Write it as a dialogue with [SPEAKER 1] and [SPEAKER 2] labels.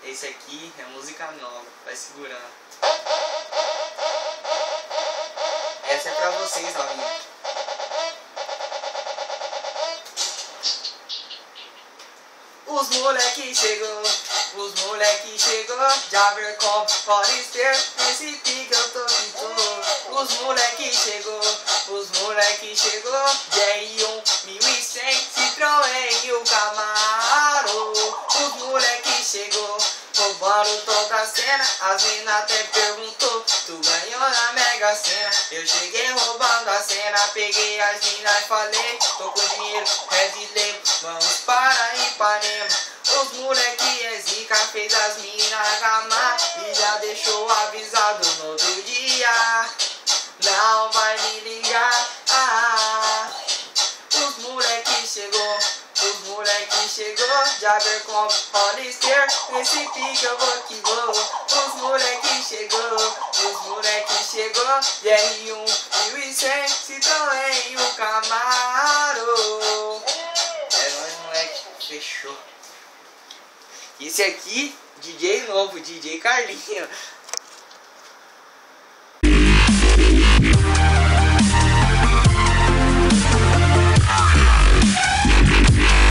[SPEAKER 1] Esse aqui é música nova, vai segurando. Essa é pra vocês, novinha. Os moleque chegou, Javercom, Hollister, esse pique eu tô que tô. Os moleque chegou, GR1 1100, Citroën e o Camaro. Os moleque chegou, roubando toda a cena, as mina até perguntou, tu ganhou na Mega Sena? Eu cheguei roubando a cena, peguei as mina e falei, tô com dinheiro, Red, vamos para Ipanema. Os moleque é zica, fez as mina gamar e já deixou avisado no outro dia, não vai me ligar. Os moleque chegou, Javercom, Hollister, esse pique eu vou que vou. Os moleque chegou, GR1 1100, Citroën e o Camaro. É nóis, moleque, fechou. Esse aqui, DJ novo, DJ Carlinho.